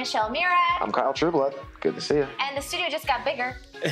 Michelle Mira. I'm Kyle Trueblood. Good to see you. And the studio just got bigger. We got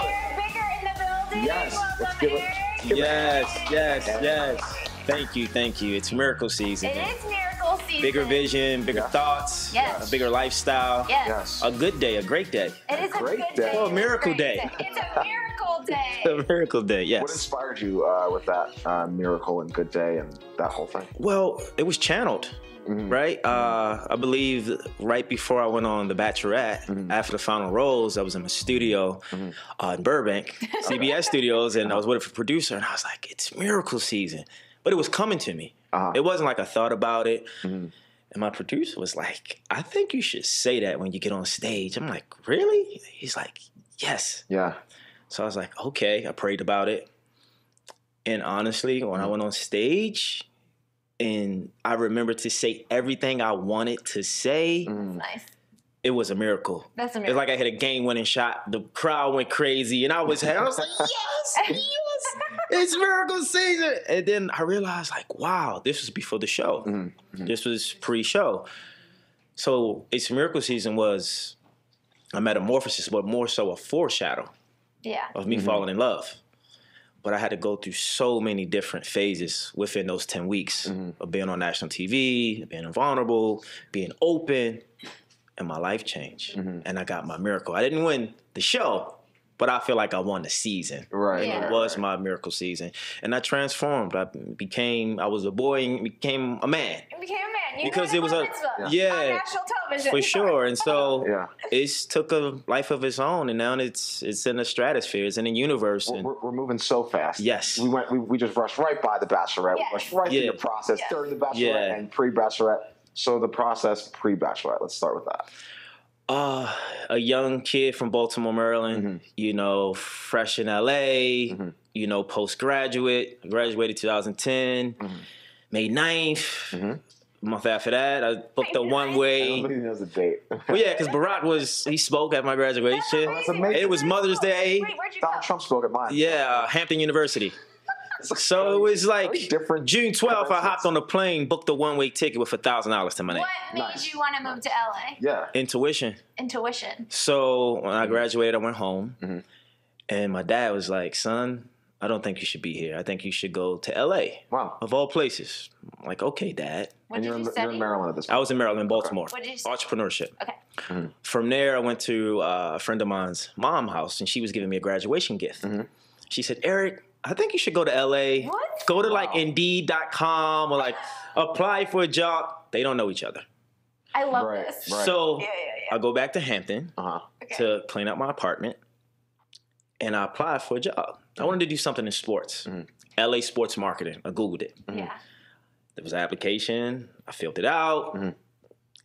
Eric Bigger in the building. Yes. Welcome, Eric. Yes. Thank you. It's miracle season. It is miracle season. Bigger vision, bigger thoughts, Yes. a bigger lifestyle. Yes. A good day, a great day. It is a great good day. day. Oh, a miracle Great day. It's a miracle day. A miracle day, yes. What inspired you with that miracle and good day and that whole thing? Well, it was channeled, right? I believe right before I went on The Bachelorette, after the final rose, I was in my studio in Burbank, CBS Studios, and I was waiting for a producer, and I was like, it's miracle season. But it was coming to me. It wasn't like I thought about it. And my producer was like, I think you should say that when you get on stage. I'm like, really? He's like, yes. Yeah. So I was like, okay. I prayed about it. And honestly, when I went on stage and I remembered to say everything I wanted to say, Nice. it was a miracle. That's a It's miracle. like I hit a game-winning shot. The crowd went crazy, and I was like, yes, it's miracle season. And then I realized, like, wow, this was before the show. This was pre-show. So it's miracle season was a metamorphosis, but more so a foreshadow of me falling in love. But I had to go through so many different phases within those 10 weeks of being on national TV, being vulnerable, being open, and my life changed. And I got my miracle. I didn't win the show, but I feel like I won the season. Right. Yeah. It was my miracle season. And I transformed. I was a boy and became a man. You became a man. You Because won it was bar a- mitzvah yeah, on national television. For sure. And so Yeah. it's took a life of its own, and now it's in the stratosphere, it's in the universe. And We're moving so fast. Yes. We just rushed right by the Bachelorette. Yes. We rushed right through Yeah. the process during the Bachelorette Yeah. and pre-Bachelorette. So the process pre-Bachelorette. Let's start with that. A young kid from Baltimore, Maryland, fresh in LA, postgraduate, graduated 2010, May 9th. A month after that, I booked a I one-way. don't think he knows the date. Well, yeah, because Barack he spoke at my graduation. That's amazing. It was Mother's Day. Wait, where'd you go? Donald Trump spoke at mine. Yeah, Hampton University. So it was like Very different June 12th, I hopped coincidence. on a plane, booked a one-way ticket with $1,000 to my name. What made Nice. you want to move to LA? Yeah. Intuition. Intuition. So when I graduated, I went home, and my dad was like, son, I don't think you should be here. I think you should go to LA, Wow. of all places. I'm like, okay, Dad. What And did you're you in study? Maryland at this I point. was in Maryland, Baltimore. What did you study? Entrepreneurship. Okay. From there, I went to a friend of mine's mom's house, and she was giving me a graduation gift. She said, Eric, I think you should go to LA. What? Go to like Indeed.com or like apply for a job. They don't know each other. I love Right, this. right. So Yeah. I go back to Hampton Okay. to clean up my apartment, and I applied for a job. I wanted to do something in sports. LA sports marketing. I Googled it. Yeah. There was an application. I filled it out,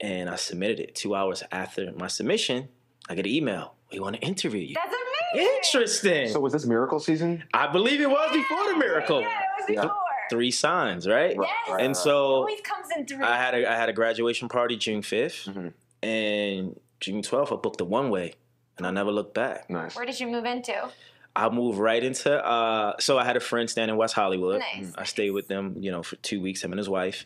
and I submitted it. 2 hours after my submission, I get an email. We want to interview you. That's amazing. Interesting. So was this miracle season? I believe it was before the miracle. Yeah, it was before. 3 signs, right? Right, Yes. right, And It so always comes in three. I had a graduation party June 5th, and June 12th I booked a one-way, and I never looked back. Nice. Where did you move into? I moved right into so I had a friend staying in West Hollywood. Nice, I stayed with them, for 2 weeks, him and his wife.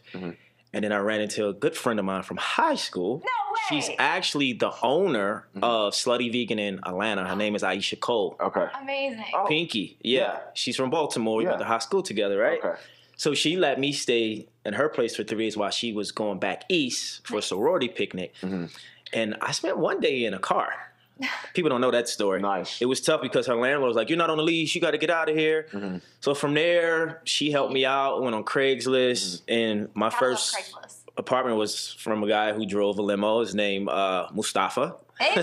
And then I ran into a good friend of mine from high school. No way. She's actually the owner of Slutty Vegan in Atlanta. Her name is Aisha Cole. Okay. Amazing. Oh. Pinky. Yeah. She's from Baltimore. We went to Yeah. high school together, right? Okay. So she let me stay in her place for 3 days while she was going back east for a sorority picnic. And I spent one day in a car. People don't know that story. Nice. It was tough because her landlord was like, you're not on the lease. You got to get out of here. So from there, she helped me out. Went on Craigslist. And my Gotta love first Craigslist. apartment was from a guy who drove a limo. His name, Mustafa. Hey,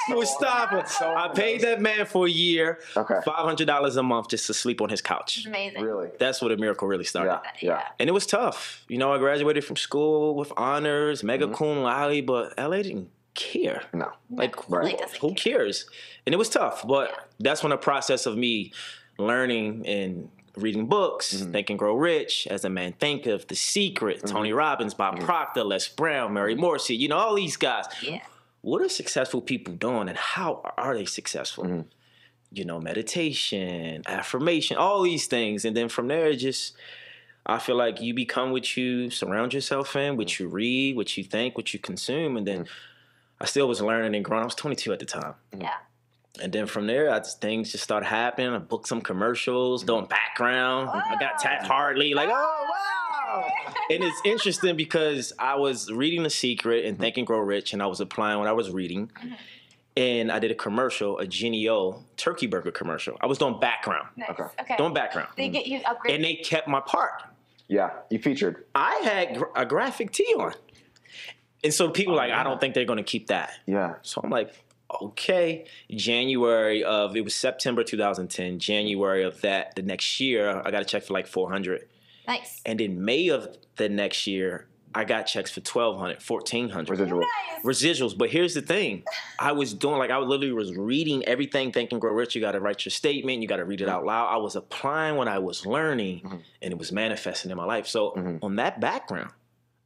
Mustafa. So I paid that man for a year, Okay. $500 a month just to sleep on his couch. Amazing. Really? That's where the miracle really started. Yeah. And it was tough. I graduated from school with honors, mega cum laude, but LA didn't care. No. Like, LA who, doesn't who cares? And it was tough, but that's when the process of me learning and reading books, Think and Grow Rich, As a Man Thinketh, The Secret, Tony Robbins, Bob Proctor, Les Brown, Mary Morrissey, all these guys. Yeah. What are successful people doing and how are they successful? Meditation, affirmation, all these things. And then from there, just I feel like you become what you surround yourself in, what you read, what you think, what you consume. And then I still was learning and growing. I was 22 at the time. Yeah. And then from there, things just started happening. I booked some commercials, doing background. I got tapped hardly, like, oh, wow. And it's interesting because I was reading The Secret and Think and Grow Rich, and I was applying what I was reading. And I did a commercial, a Genio turkey burger commercial. I was doing background. Nice. Okay. Doing background. They get you upgraded. And they kept my part. Yeah, you featured. I had a graphic tee on. And so people I don't think they're going to keep that. Yeah. So I'm like, okay. It was September 2010. January of the next year, I got a check for like $400. Nice. And in May of the next year, I got checks for $1,200, $1,400. Residuals. Nice. Residuals. But here's the thing. I literally was reading everything, Think and Grow Rich. You got to write your statement. You got to read it out loud. I was applying what I was learning, and it was manifesting in my life. So on that background,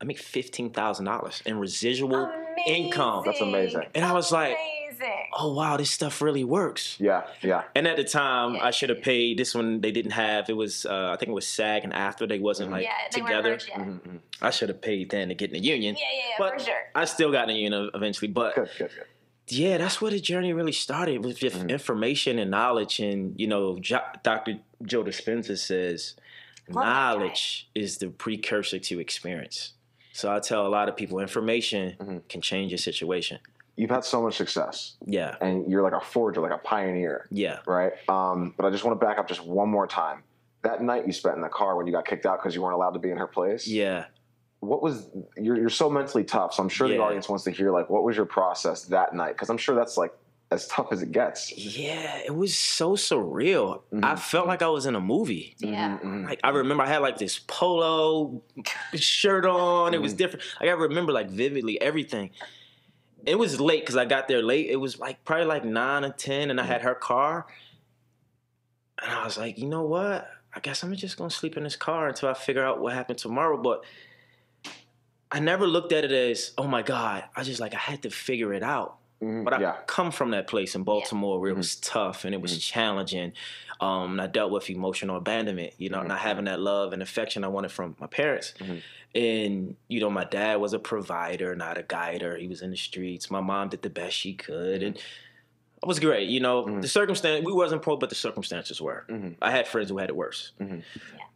I make $15,000 in residual income. That's amazing. And I was like, Amazing. oh, wow, this stuff really works. Yeah, yeah. And at the time, I should have paid. This one they didn't have. It was, I think it was SAG and after they wasn't They together. weren't merged yet. I should have paid then to get in the union. Yeah, but for sure. I still got in the union eventually. But Good. yeah, that's where the journey really started with just information and knowledge. And, Dr. Joe Dispenza says, Love that knowledge is the precursor to experience. So I tell a lot of people, information can change your situation. You've had so much success. Yeah. And you're like a forger, like a pioneer. Yeah. Right? But I just want to back up just one more time. That night you spent in the car when you got kicked out because you weren't allowed to be in her place. Yeah. What was you're so mentally tough, so I'm sure the audience wants to hear like what was your process that night? Because I'm sure that's like as tough as it gets. Yeah, it was so surreal. I felt like I was in a movie. Yeah. Like I remember I had like this polo shirt on. It was different. Like I remember like vividly everything. It was late because I got there late. It was like probably like 9 or 10, and I had her car. And I was like, you know what? I guess I'm just gonna sleep in this car until I figure out what happened tomorrow. But I never looked at it as, oh my God. I had to figure it out. But I come from that place in Baltimore where it was tough and it was challenging. And I dealt with emotional abandonment, not having that love and affection I wanted from my parents. And, my dad was a provider, not a guider. He was in the streets. My mom did the best she could. And it was great. The circumstance, we wasn't poor, but the circumstances were. I had friends who had it worse.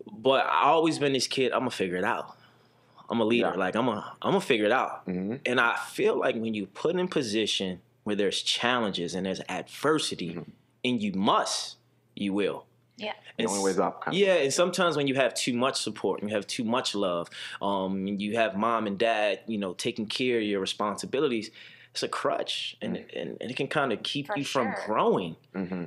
But I always been this kid, I'm going to figure it out. I'm a leader. Like I'm gonna figure it out. And I feel like when you put in position where there's challenges and there's adversity, and you will. Yeah. The only way's up. Yeah, and sometimes when you have too much support, and you have too much love, and you have mom and dad, taking care of your responsibilities, it's a crutch, and it can kind of keep you from growing.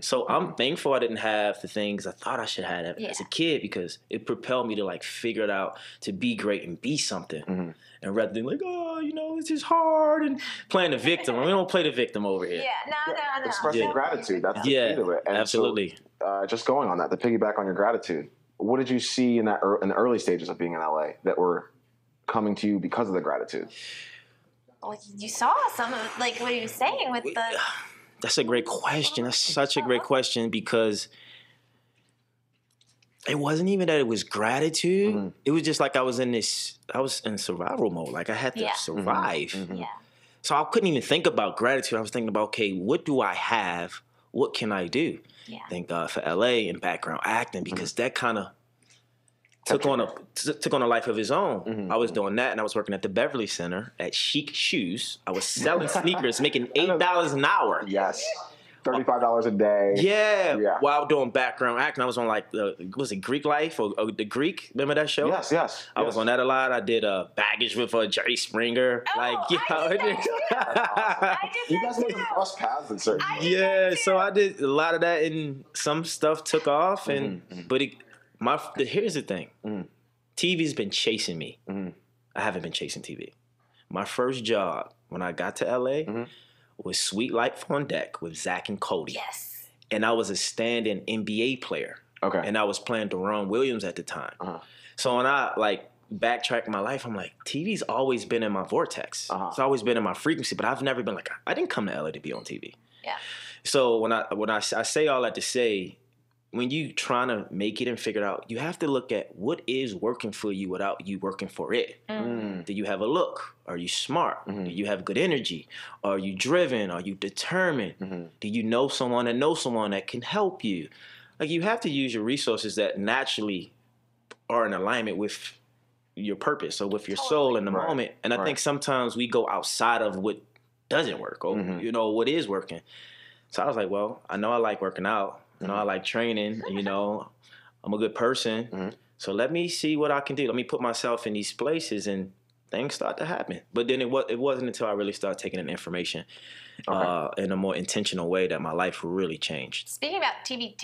So I'm thankful I didn't have the things I thought I should have as a kid, because it propelled me to like figure it out, to be great and be something. And rather than like, it's just hard and playing the victim. We don't play the victim over here. Yeah, no. Expressing gratitude. That's the key to it. And absolutely. So, just going on that, to piggyback on your gratitude, what did you see in the early stages of being in LA that were coming to you because of the gratitude? Well, you saw some of what he was saying with the... That's a great question. That's such a great question, because it wasn't even that it was gratitude. It was just like I was in survival mode. Like I had to survive. So I couldn't even think about gratitude. I was thinking about, okay, what do I have? What can I do? Yeah. Thank God for LA and background acting, because that kind of took on a life of his own. I was doing that, and I was working at the Beverly Center at Chic Shoes. I was selling sneakers, making $8 an hour. Yes. $35 a day. Yeah. While doing background acting, I was on was it Greek Life or The Greek? Remember that show? Yes. I was on that a lot. I did baggage with Jerry Springer. I did that You guys must have crossed paths in certain. Yeah, so I did a lot of that, and some stuff took off, but here's the thing. TV's been chasing me. I haven't been chasing TV. My first job when I got to LA was Sweet Life on Deck with Zach and Cody. Yes. And I was a stand-in NBA player. Okay. And I was playing Deron Williams at the time. So when I backtrack my life, I'm like, TV's always been in my vortex. It's always been in my frequency, but I've never been I didn't come to LA to be on TV. Yeah. So when I say all that to say, when you trying to make it and figure it out, you have to look at what is working for you without you working for it. Do you have a look? Are you smart? Do you have good energy? Are you driven? Are you determined? Do you know someone that can help you? Like, you have to use your resources that naturally are in alignment with your purpose or with your soul in the moment. And I think sometimes we go outside of what doesn't work or, you know, what is working. So I was like, well, I know I like working out. I know I like training. You know, I'm a good person. So let me see what I can do. Let me put myself in these places, and things start to happen. But then it wasn't until I really started taking in information in a more intentional way that my life really changed. Speaking about TV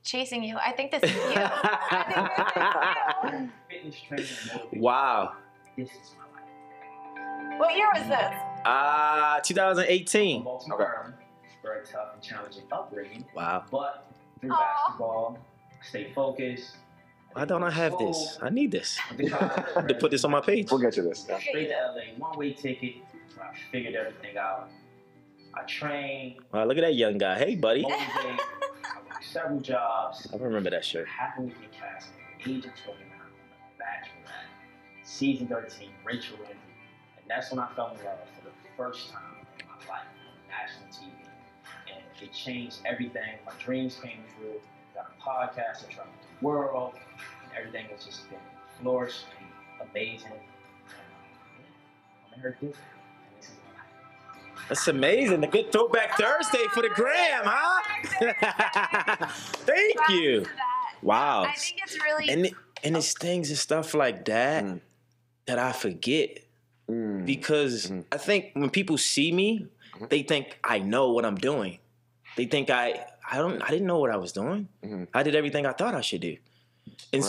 chasing you, I think this is you. I think this is you. Wow. This is my life. What year was this? 2018. Baltimore, very tough and challenging upbringing. Wow. But through basketball, stay focused. Why don't I have this? I need this. To put this on my page. We'll get you this. Straight to LA, one-way ticket. I figured everything out. I trained. Wow, look at that young guy. Hey, buddy. Motivated. I worked several jobs. I remember that shirt. Happened with me cast at the age of 29. Bachelorette. Season 13, Rachel Lindsay. And that's when I fell in love for the first time in my life on national TV. And it changed everything. My dreams came true. Got a podcast. I traveled the world. And everything has just been flourished and amazing. I'm in her business. And this is my life. That's amazing. A good throwback Thursday for the gram, huh? Thank you. Wow. I think it's really... And it's things and stuff like that that I forget. Because I think when people see me, they think I know what I'm doing. They think I didn't know what I was doing. I did everything I thought I should do. And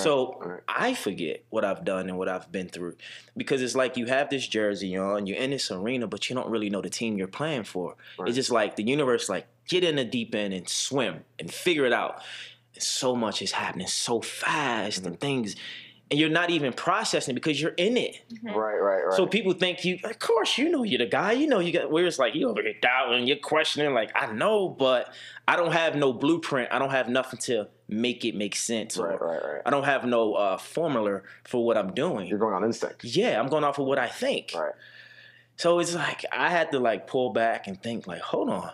I forget what I've done and what I've been through. Because it's like you have this jersey on, you're in this arena, but you don't really know the team you're playing for. It's just like the universe, like, get in the deep end and swim and figure it out. And so much is happening so fast and things, and you're not even processing because you're in it. Right. So people think you, of course, you know you're the guy. You know you got, where it's like you over here doubting, you're questioning, like, I know, but I don't have no blueprint. I don't have nothing to make it make sense. Right. I don't have no formula for what I'm doing. You're going on instinct. Yeah, I'm going off of what I think. Right. So it's like I had to like pull back and think like, hold on.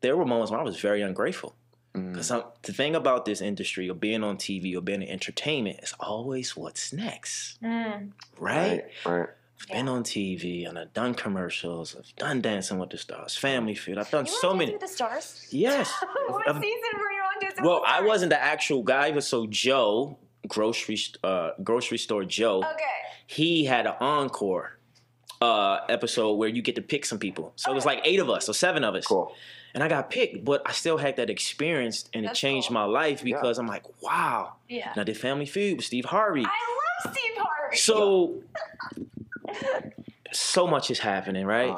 There were moments when I was very ungrateful. Because the thing about this industry or being on TV or being in entertainment is always what's next. Right? Right. I've been on TV and I've done commercials. I've done Dancing with the Stars, Family Feud. I've done so many. With the Stars? Yes. What season were you on Dancing Well, with the I Stars? wasn't the actual guy, but so Joe, grocery store Joe, he had an encore episode where you get to pick some people. So it was like 8 of us or 7 of us. Cool. And I got picked, but I still had that experience, and it changed my life because I'm like, wow. Yeah. And I did Family Feud with Steve Harvey. I love Steve Harvey. So much is happening, right?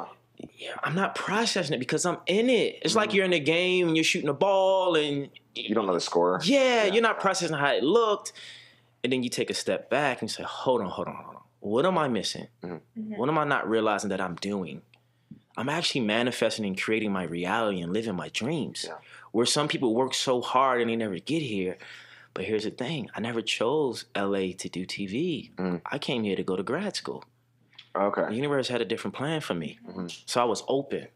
Yeah, I'm not processing it because I'm in it. It's like you're in a game and you're shooting a ball and you don't know the score. Yeah, you're not processing how it looked. And then you take a step back and say, hold on. What am I missing? What am I not realizing that I'm doing? I'm actually manifesting and creating my reality and living my dreams. Yeah. Where some people work so hard and they never get here. But here's the thing. I never chose LA to do TV. I came here to go to grad school. Okay. The universe had a different plan for me. So I was open.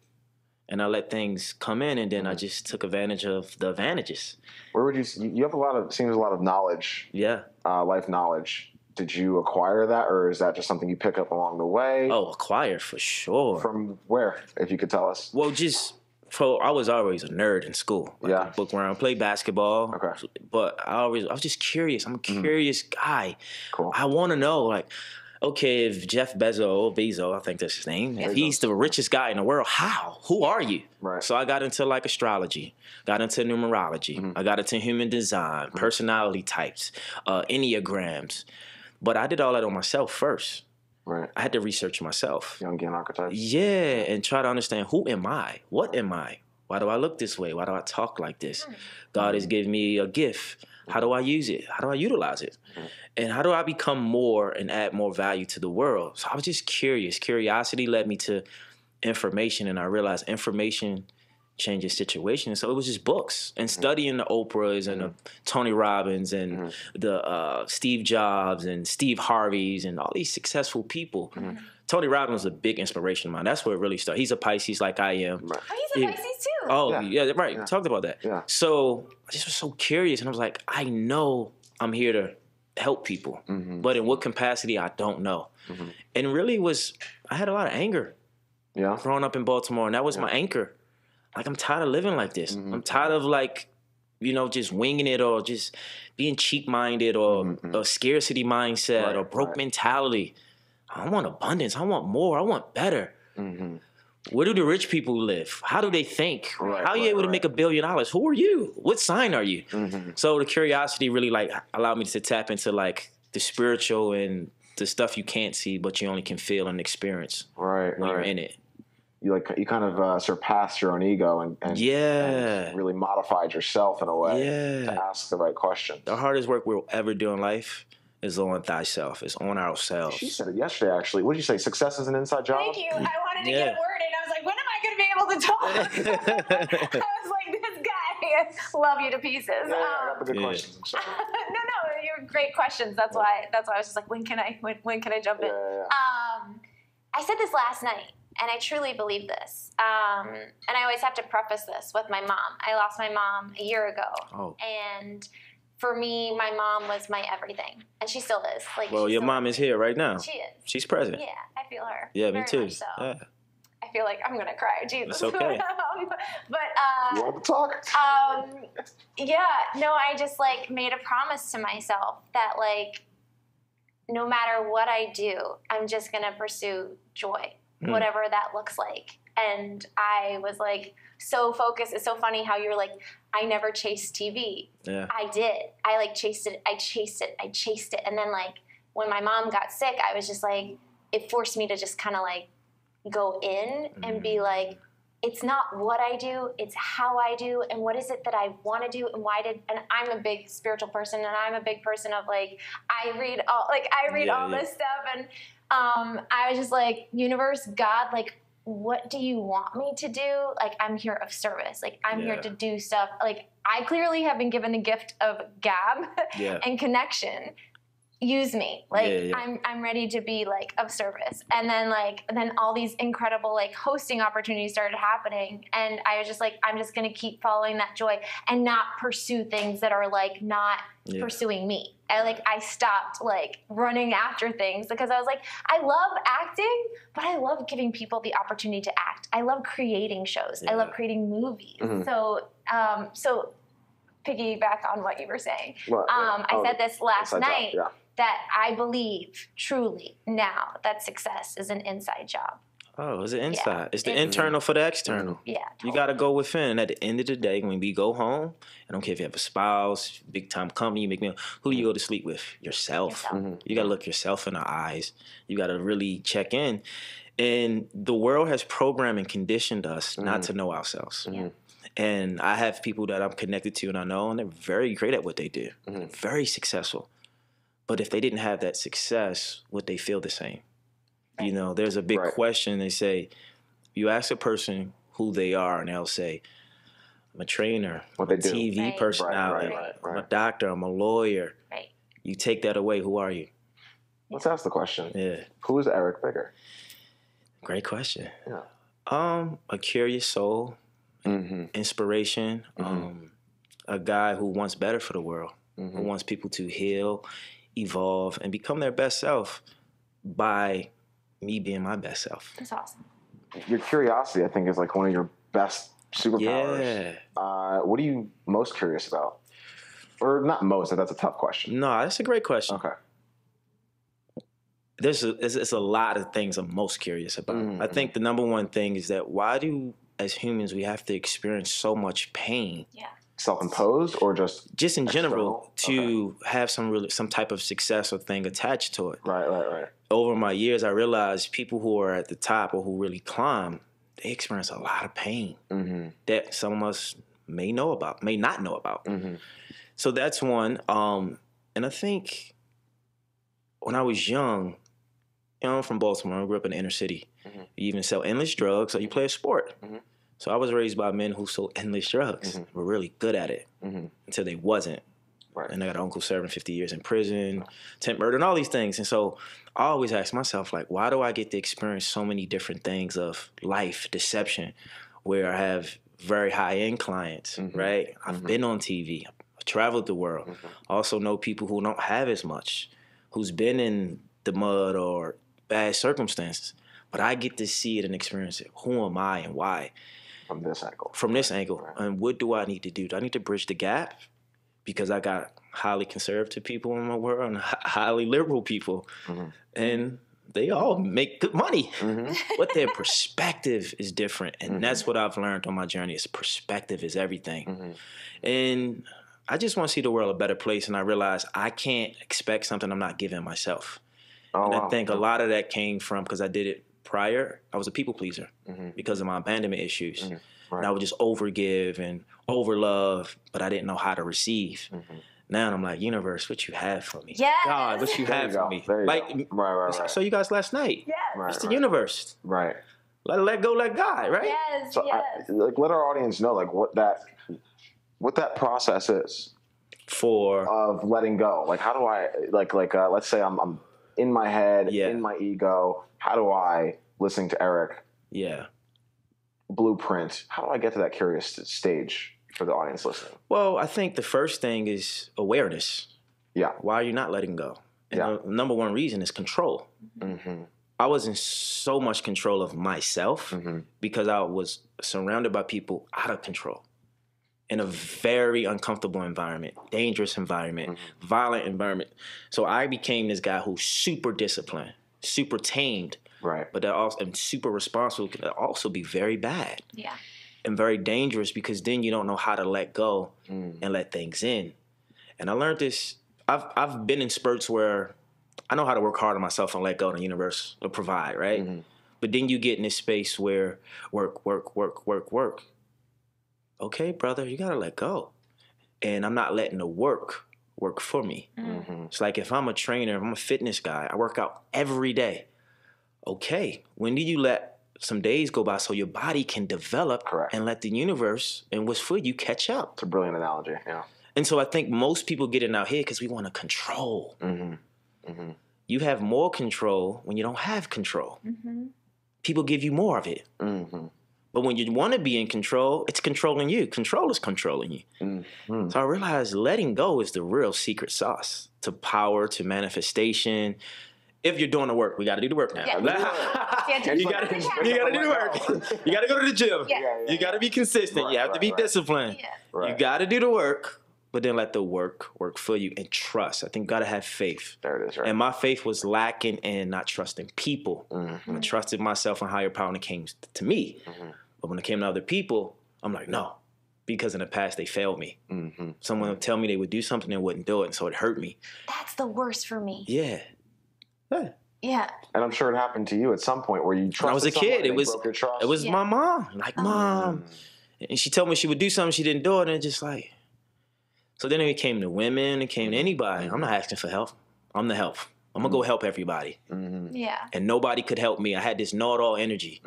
And I let things come in, and then I just took advantage of the advantages. Where would you have a lot of knowledge. Yeah. Life knowledge. Did you acquire that, or is that just something you pick up along the way? Oh, acquire for sure. From where, if you could tell us? Well, I was always a nerd in school. I could book around, play basketball. Okay. But I was just curious. I'm a curious guy. Cool. I want to know, like, okay, if Jeff Bezos, I think that's his name, if he's the richest guy in the world, how? Who are you? Right. So I got into like astrology, got into numerology, I got into human design, personality types, enneagrams. But I did all that on myself first. Right. I had to research myself. Jungian archetypes. Yeah, and try to understand, who am I? What am I? Why do I look this way? Why do I talk like this? God has given me a gift. How do I use it? How do I utilize it? And how do I become more and add more value to the world? So I was just curious. Curiosity led me to information, and I realized information change his situation. So it was just books and studying the Oprahs and the Tony Robbins and the Steve Jobs and Steve Harveys and all these successful people. Tony Robbins was a big inspiration of mine. That's where it really started. He's a Pisces like I am. Right. Oh, he's a Pisces too. Oh, yeah, right. Yeah. Talked about that. Yeah. So I just was so curious, and I was like, I know I'm here to help people, but in what capacity, I don't know. And really I had a lot of anger growing up in Baltimore, and that was my anchor. Like, I'm tired of living like this. I'm tired of, like, just winging it or just being cheap-minded or a scarcity mindset or broke mentality. I want abundance. I want more. I want better. Where do the rich people live? How do they think? How are you able to make $1 billion? Who are you? What sign are you? So the curiosity really like allowed me to tap into like the spiritual and the stuff you can't see, but you only can feel and experience when you're in it. You kind of surpassed your own ego and really modified yourself in a way to ask the right questions. The hardest work we'll ever do in life is on thyself. It's on ourselves. She said it yesterday, actually. What did you say? Success is an inside job? Thank you. I wanted to get a word in. I was like, when am I going to be able to talk? I was like, this guy, love you to pieces. I got the good questions. I'm sorry. No, you're great questions. That's why I was just like, when can I jump in? I said this last night, and I truly believe this. And I always have to preface this with my mom. I lost my mom a year ago, and for me, my mom was my everything, and she still is. Like, well, your mom is here right now. She is. She's present. Yeah, I feel her. Yeah, me too. So. Yeah. I feel like I'm gonna cry. Jesus. It's okay. But you want to talk? I just like made a promise to myself that like no matter what I do, I'm just gonna pursue joy, whatever that looks like. And I was like so focused. It's so funny how you're like, I never chased TV. Yeah. I did. I like chased it. I chased it. And then like when my mom got sick, I was just like, it forced me to just kind of like go in and be like, it's not what I do, it's how I do, and what is it that I want to do, and and I'm a big spiritual person, and I'm a big person of like, I read all this stuff, and I was just like, universe, God, like, what do you want me to do? Like, I'm here of service. Like, I'm here to do stuff. Like, I clearly have been given the gift of gab and connection. Use me. Like, I'm ready to be like of service. And then all these incredible like hosting opportunities started happening. And I was just like, I'm just going to keep following that joy and not pursue things that are like not pursuing me. I stopped like running after things because I was like, I love acting, but I love giving people the opportunity to act. I love creating shows. I love creating movies. So piggyback on what you were saying. I said this last night that I believe truly now that success is an inside job. Oh, it's an inside. It's the internal for the external. Yeah. Totally. You got to go within. And at the end of the day, when we go home, I don't care if you have a spouse, big time company, you make me, who do you go to sleep with? Yourself. You got to look yourself in the eyes. You got to really check in. And the world has programmed and conditioned us not to know ourselves. And I have people that I'm connected to and I know, and they're very great at what they do. Very successful. But if they didn't have that success, would they feel the same? You know, there's a big question. They say, you ask a person who they are, and they'll say, I'm a trainer, I'm a TV personality, I'm a doctor, I'm a lawyer. You take that away, who are you? Let's ask the question. Yeah. Who is Eric Bigger? Great question. Yeah. A curious soul, inspiration, a guy who wants better for the world, who wants people to heal, evolve, and become their best self by me being my best self. That's awesome. Your curiosity, I think, is like one of your best superpowers. What are you most curious about? Or not most, that's a tough question. No, that's a great question. Okay. There's a lot of things I'm most curious about. I think the number one thing is that why do, as humans, we have to experience so much pain? Yeah. Self-imposed or just in general to have some type of success or thing attached to it. Right. Over my years, I realized people who are at the top or who really climb, they experience a lot of pain that some of us may not know about. So that's one. And I think when I was young, I'm from Baltimore. I grew up in the inner city. You even sell endless drugs or you play a sport. So I was raised by men who sold endless drugs, were really good at it until they wasn't. Right. And I got an uncle serving 50 years in prison, attempt murder, and all these things. And so I always ask myself, like, why do I get to experience so many different things of life, deception, where I have very high-end clients, right? I've been on TV. I've traveled the world. I also know people who don't have as much, who's been in the mud or bad circumstances. But I get to see it and experience it. Who am I and why? From this angle. From this angle. Right. And what do I need to do? Do I need to bridge the gap? Because I got highly conservative people in my world and highly liberal people. And they all make good money. But their perspective is different. And that's what I've learned on my journey is perspective is everything. And I just want to see the world a better place. And I realize I can't expect something I'm not giving myself. I think a lot of that came from, because I did it prior, I was a people pleaser because of my abandonment issues. Right. And I would just overgive and overlove, but I didn't know how to receive. Now I'm like, universe, what you have for me? Yes. God, what you have for me? Like, right. I saw you guys last night. Yes. It's the universe. Right. Let go, let God, right? Yes, So let our audience know like what that process is For of letting go. Like how do I let's say I'm in my head, in my ego. How do I, listening to Eric, blueprint, how do I get to that curious stage for the audience listening? Well, I think the first thing is awareness. Yeah. Why are you not letting go? And the number one reason is control. I was in so much control of myself because I was surrounded by people out of control. In a very uncomfortable environment, dangerous environment, violent environment. So I became this guy who's super disciplined, super tamed, right? But that also and super responsible can also be very bad, and very dangerous because then you don't know how to let go and let things in. And I learned this. I've been in spurts where I know how to work hard on myself and let go, and the universe will provide, right? But then you get in this space where work. Okay, brother, you gotta let go. And I'm not letting the work for me. It's like if I'm a trainer, if I'm a fitness guy, I work out every day. Okay, when do you let some days go by so your body can develop and let the universe and what's for you catch up? It's a brilliant analogy, yeah. And so I think most people get in our head because we want to control. You have more control when you don't have control. People give you more of it. But when you want to be in control, it's controlling you. Control is controlling you. So I realized letting go is the real secret sauce to power, to manifestation. If you're doing the work, we got to do the work now. You got to do the work. You got to go to the gym. You got to be consistent. You have to be disciplined. You got to do the work, but then let the work for you and trust. I think you got to have faith. There it is, right? And my faith was lacking in not trusting people. I trusted myself and higher power when it came to me. But when it came to other people, I'm like, no, because in the past they failed me. Someone would tell me they would do something and wouldn't do it, and so it hurt me. That's the worst for me. Yeah. Yeah. And I'm sure it happened to you at some point where you trusted when I was a kid, it was my mom. Like, Mom. And she told me she would do something, she didn't do it, and just like. So then it came to women, it came to anybody. I'm not asking for help. I'm the help. I'm going to go help everybody. Yeah. And nobody could help me. I had this know-it-all energy.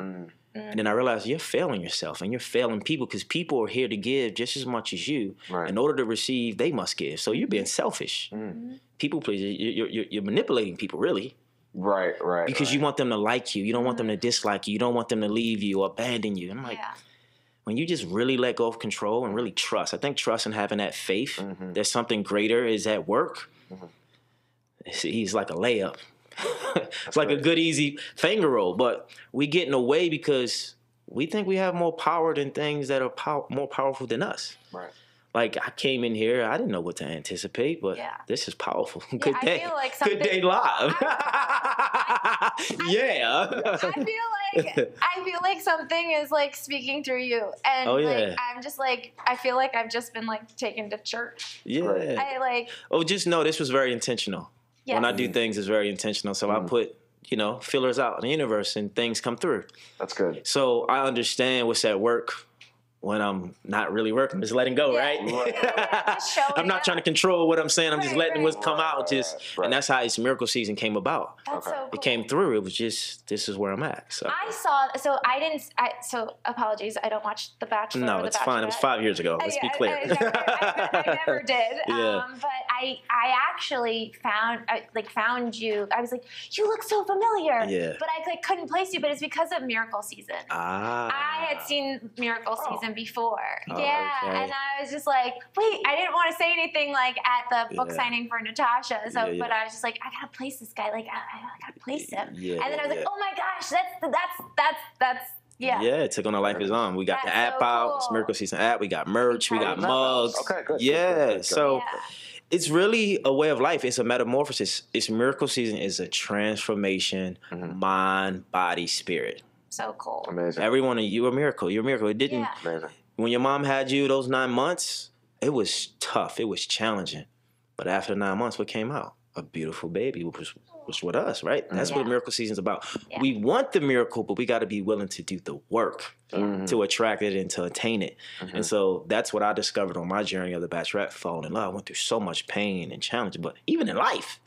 And then I realized you're failing yourself and you're failing people because people are here to give just as much as you. In order to receive, they must give. So you're being selfish. People please, you're manipulating people, really. Right. Because you want them to like you. You don't want them to dislike you. You don't want them to leave you or abandon you. And I'm like, when you just really let go of control and really trust, I think trust and having that faith, there's something greater is at work. He's like a layup. It's like a good, easy finger roll. But we get in the way because we think we have more power than things that are more powerful than us. Like, I came in here, I didn't know what to anticipate, but this is powerful. Good day. Good day live. I feel like something is like speaking through you. And like I'm just like, I feel like I've just been like taken to church. Just know this was very intentional. When I do things, it's very intentional. So I put, fillers out in the universe and things come through. That's good. So I understand what's at work when I'm not really working, just letting go, right? Just showing I'm not up. trying to control what I'm saying. I'm just letting what's come out. Right. And that's how It's Miracle Season came about. That's so cool. It came through. It was just, this is where I'm at. So so apologies, I don't watch The Bachelor. no, or it's The fine. It was 5 years ago. Let's be clear. I never did. Yeah. But I actually found you. I was like, you look so familiar. Yeah. But I couldn't place you. But it's because of Miracle Season. I had seen Miracle Season before. Oh, yeah. okay. And I was just like, wait, I didn't want to say anything like at the book signing for Natasha. So, but I was just like, I gotta place this guy. Like, I gotta place him. Yeah, and then I was like, oh my gosh, that's. Yeah. Yeah, it took on a life of its own. We got the app out, It's Miracle Season app. We got merch, we got mugs. Okay, good. Yeah, Good. so it's really a way of life. It's a metamorphosis. It's Miracle Season is a transformation, mind, body, spirit. So cool. Amazing. Everyone, you're a miracle. You're a miracle. It didn't. Amazing. When your mom had you those 9 months, it was tough. It was challenging. But after 9 months, what came out? A beautiful baby, which was with us, right? That's what Miracle Season's about. Yeah. We want the miracle, but we got to be willing to do the work to attract it and to attain it. And so that's what I discovered on my journey of the Bachelorette, falling in love. I went through so much pain and challenge, but even in life,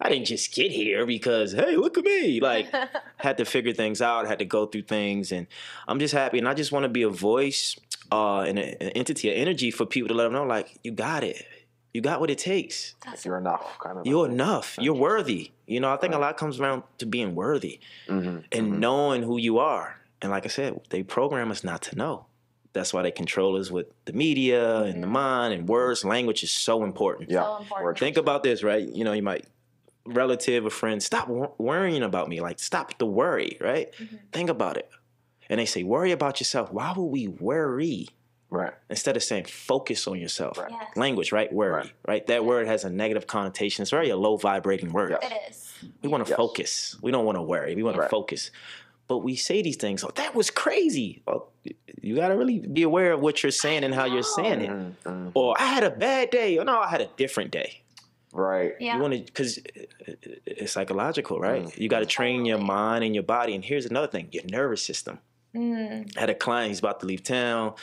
I didn't just get here because, hey, look at me. Like, had to figure things out, had to go through things, and I'm just happy. And I just want to be a voice and an entity, an energy for people to let them know, like, you got it. You got what it takes. You're enough, kind of. You're enough. You're worthy. You know, I think a lot comes around to being worthy and knowing who you are. And like I said, they program us not to know. That's why they control us with the media and the mind and words. Language is so important. Yeah. So important. Think about this, right? You know, you might, relative or friend, stop worrying about me. Like, stop the worry, right? Think about it. And they say, worry about yourself. Why would we worry? Right. Instead of saying focus on yourself. Right. Yes. Language, right? Worry, right? That word has a negative connotation. It's very a low vibrating word. Yes. It is. We want to focus. We don't want to worry. We want to focus. But we say these things, oh, that was crazy. Well, you got to really be aware of what you're saying and how you're saying it. Or I had a bad day. Or no, I had a different day. Right. Yeah. You want to, because it's psychological, right? You got to train your mind and your body. And here's another thing, your nervous system. I had a client, he's about to leave town.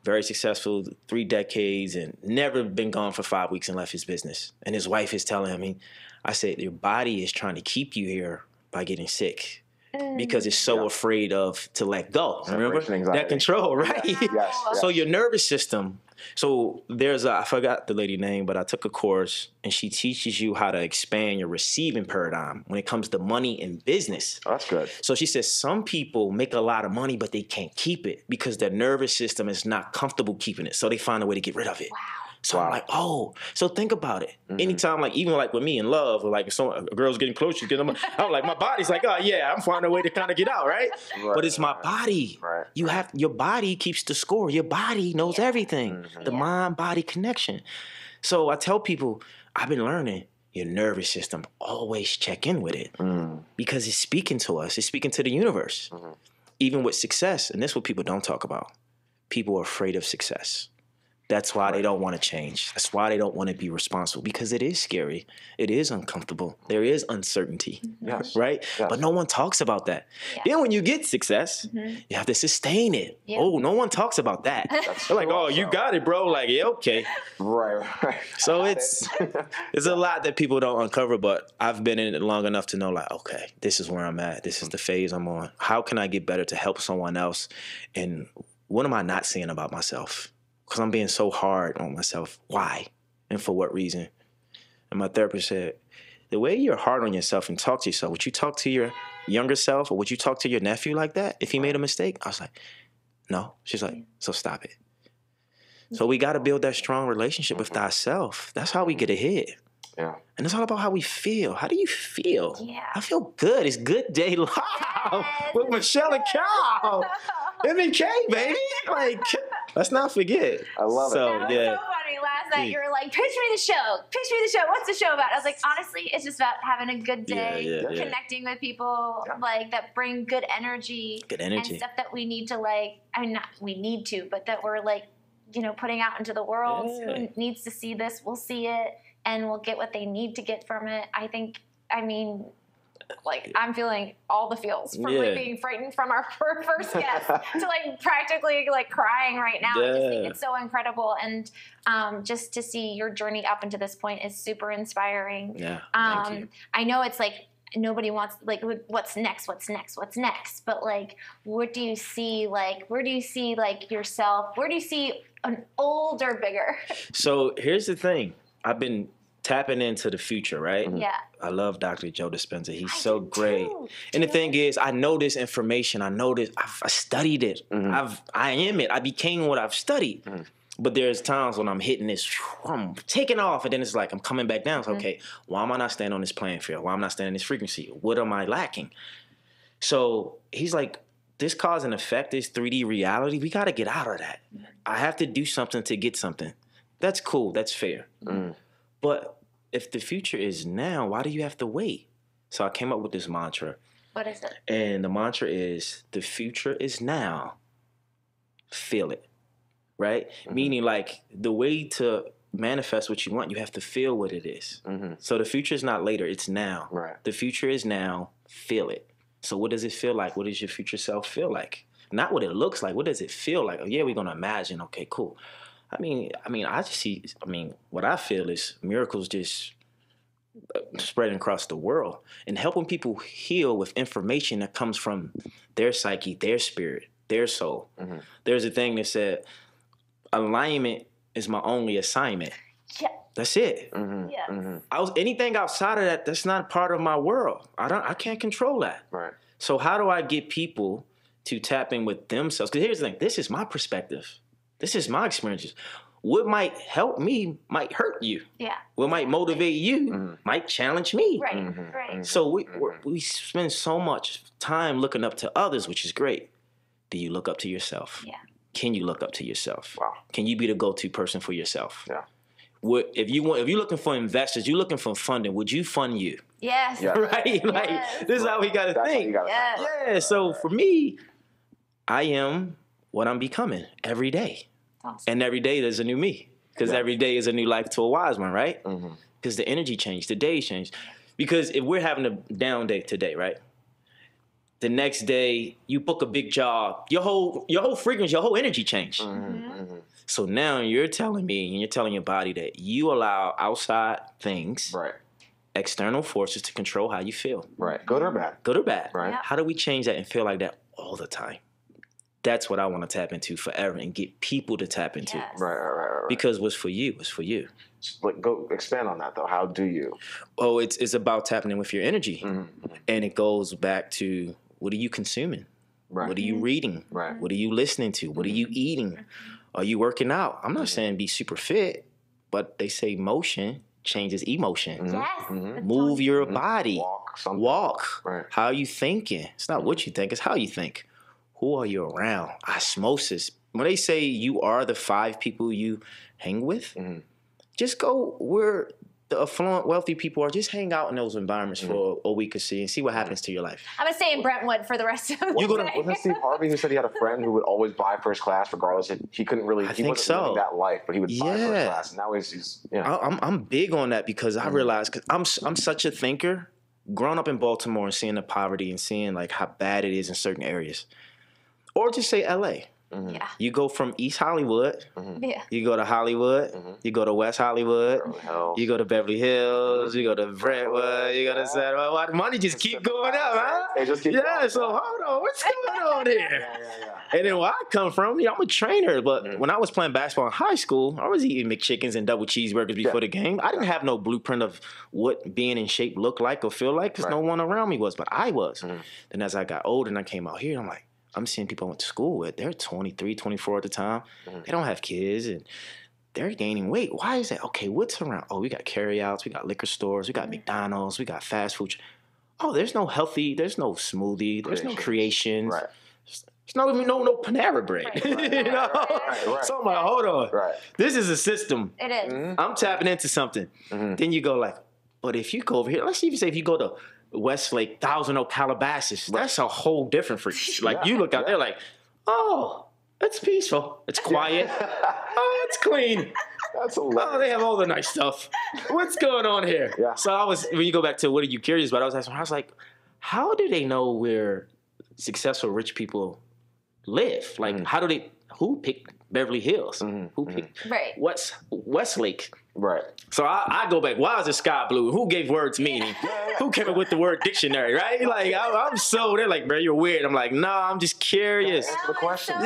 Very successful, 3 decades, and never been gone for 5 weeks and left his business. And his wife is telling him, I said, your body is trying to keep you here by getting sick because it's so afraid to let go. Remember? Anxiety. That control, right? Yes. So your nervous system, so there's I forgot the lady name, but I took a course and she teaches you how to expand your receiving paradigm when it comes to money and business. Oh, that's good. So she says some people make a lot of money, but they can't keep it because their nervous system is not comfortable keeping it. So they find a way to get rid of it. Wow. So I'm like, oh, so think about it. Anytime, like, even like with me in love, or like if a girl's getting close, she's getting, I'm like, my body's like, oh yeah, I'm finding a way to kind of get out, right? But it's my body. Right. Your body keeps the score. Your body knows everything. The mind-body connection. So I tell people, I've been learning your nervous system, always check in with it because it's speaking to us. It's speaking to the universe. Even with success, and this is what people don't talk about. People are afraid of success. That's why they don't want to change. That's why they don't want to be responsible because it is scary. It is uncomfortable. There is uncertainty, right? Yes. But no one talks about that. Then when you get success, you have to sustain it. Oh, no one talks about that. They're like, oh, you got it, bro. Like, yeah, okay. Right. So it's a lot that people don't uncover, but I've been in it long enough to know, like, okay, this is where I'm at. This is the phase I'm on. How can I get better to help someone else? And what am I not seeing about myself? Because I'm being so hard on myself. Why? And for what reason? And my therapist said, the way you're hard on yourself and talk to yourself, would you talk to your younger self or would you talk to your nephew like that if he made a mistake? I was like, no. She's like, so stop it. So we got to build that strong relationship with thyself. That's how we get ahead. Yeah. And it's all about how we feel. How do you feel? Yeah. I feel good. It's Good Day Live with Michelle and Cal. M&K, baby. Like, let's not forget. I love it. That was so funny. Last night you were like, pitch me the show. Pitch me the show. What's the show about? I was like, honestly, it's just about having a good day, connecting with people like that bring good energy. And stuff that we need to not we need to, but that we're like, putting out into the world. Who needs to see this? We'll see it and we'll get what they need to get from it. like I'm feeling all the feels from like being frightened from our first guest to like practically like crying right now. I just think it's so incredible, and just to see your journey up into this point is super inspiring. Yeah, thank you. I know it's like nobody wants like what's next, but like what do you see? Like where do you see like yourself? Where do you see an older, bigger? So here's the thing. I've been tapping into the future, right? Yeah. I love Dr. Joe Dispenza. He's so great. And the thing is, I know this information. I know this. I studied it. I am it. I became what I've studied. But there's times when I'm hitting this, I'm taking off, and then it's like I'm coming back down. So, okay, why am I not standing on this playing field? Why am I not standing in this frequency? What am I lacking? So he's like, this cause and effect, this 3D reality, we got to get out of that. I have to do something to get something. That's cool. That's fair. But if the future is now, why do you have to wait? So I came up with this mantra. What is it? And the mantra is, the future is now. Feel it. Right? Meaning like the way to manifest what you want, you have to feel what it is. So the future is not later. It's now. Right. The future is now. Feel it. So what does it feel like? What does your future self feel like? Not what it looks like. What does it feel like? Oh, yeah, we're going to imagine. Okay, cool. I just see, what I feel is miracles just spreading across the world and helping people heal with information that comes from their psyche, their spirit, their soul. There's a thing that said, alignment is my only assignment. Yeah. That's it. Anything outside of that, that's not part of my world. I can't control that. Right. So how do I get people to tap in with themselves? Because here's the thing, this is my perspective. This is my experiences. What might help me might hurt you. Yeah. What might motivate you might challenge me. Right. Right. So we spend so much time looking up to others, which is great. Do you look up to yourself? Yeah. Can you look up to yourself? Wow. Can you be the go-to person for yourself? Yeah. If you're looking for investors, you're looking for funding, would you fund you? Yes. Yeah. Right? Like, this is how we got to think. Yeah. So for me, I am what I'm becoming every day. Awesome. And every day there's a new me. Because every day is a new life to a wise one, right? Because the energy changed, the days changed. Because if we're having a down day today, right? The next day you book a big job, your whole frequency, your whole energy changed. So now you're telling me and you're telling your body that you allow outside things, external forces to control how you feel. Right. Good or bad. Good or bad. Right. How do we change that and feel like that all the time? That's what I want to tap into forever and get people to tap into. Yes. Right. Because what's for you is for you. But go expand on that though. How do you? Oh, it's about tapping in with your energy. And it goes back to, what are you consuming? Right. What are you reading? Right. What are you listening to? What are you eating? Are you working out? I'm not saying be super fit, but they say motion changes emotion. Yes. Move your body. Walk. Right. How are you thinking? It's not what you think, it's how you think. Who are you around? Osmosis. When they say you are the 5 people you hang with, just go where the affluent, wealthy people are. Just hang out in those environments for a week or so and see what happens to your life. I'm going to stay in Brentwood for the rest of the day. Wasn't Steve Harvey who said he had a friend who would always buy first class regardless? He couldn't really, he wasn't living that life, but he would buy first class. And now he's I'm big on that because I realize, because I'm such a thinker, growing up in Baltimore and seeing the poverty and seeing like how bad it is in certain areas. Or just say LA. Yeah. You go from East Hollywood, you go to Hollywood, you go to West Hollywood, you go to Beverly Hills, you go to Brentwood, you go to Saddle. Why the money just keep going up, huh? It just keeps going so hold on, what's going on here? And then where I come from, I'm a trainer, but when I was playing basketball in high school, I was eating McChickens and double cheeseburgers before the game. I didn't have no blueprint of what being in shape looked like or feel like because no one around me was, but I was. Then as I got older and I came out here, I'm like, I'm seeing people I went to school with. They're 23, 24 at the time. They don't have kids, and they're gaining weight. Why is that? Okay, what's around? Oh, we got carryouts. We got liquor stores. We got McDonald's. We got fast food. Oh, there's no healthy. There's no smoothie. There's no creations. Right. There's no Panera bread. Right. So I'm like, hold on. Right. This is a system. It is. I'm tapping into something. Then you go like, but if you go over here, let's even say if you go to Westlake, Thousand Oak, Calabasas, that's a whole different freak. Like you look out there like, oh, it's peaceful. It's quiet. Oh, it's clean. That's hilarious. Oh, they have all the nice stuff. What's going on here? Yeah. So when you go back to what are you curious about? I was asking, I was like, how do they know where successful rich people live? Like, how do they? Who picked Beverly Hills? Who picked what's Westlake? Right. So I go back. Why is the sky blue? Who gave words meaning? Who came up with the word dictionary? Right? Like I'm so they're like, bro, you're weird. I'm like, nah, I'm just curious. Answer the question. So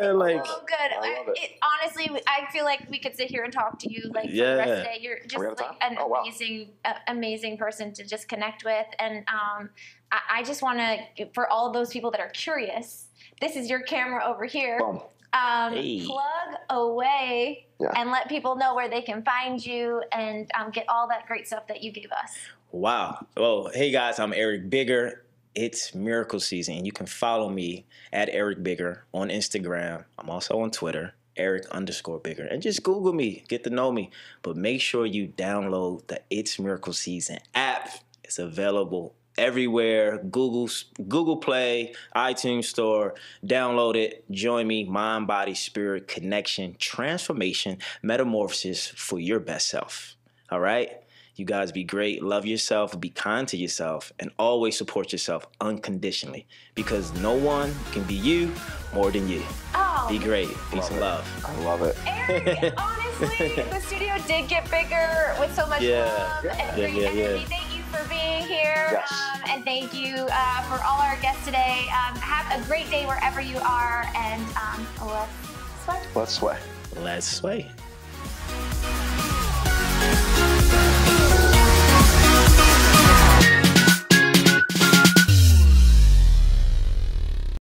Yeah, like so good. I love it. Honestly, I feel like we could sit here and talk to you like for the rest of the day. You're we just out of like time? an amazing person to just connect with, and I just want to, for all of those people that are curious, this is your camera over here. Boom. Plug away and let people know where they can find you and get all that great stuff that you gave us. Wow. Well, hey guys, I'm Eric Bigger. It's miracle season, and you can follow me at Eric Bigger on Instagram. I'm also on Twitter, Eric_Bigger, and just Google me, get to know me. But make sure you download the It's Miracle Season app. It's available everywhere. Google Play, iTunes Store. Download it. Join me. Mind, body, spirit, connection, transformation, metamorphosis for your best self. All right? You guys be great. Love yourself. Be kind to yourself. And always support yourself unconditionally. Because no one can be you more than you. Oh. Be great. Peace and love. I love it. Eric, honestly, the studio did get bigger with so much love and great energy. Thank you for being here. Yes. And thank you for all our guests today. Have a great day wherever you are. And let's sway. Let's sway. Let's sway.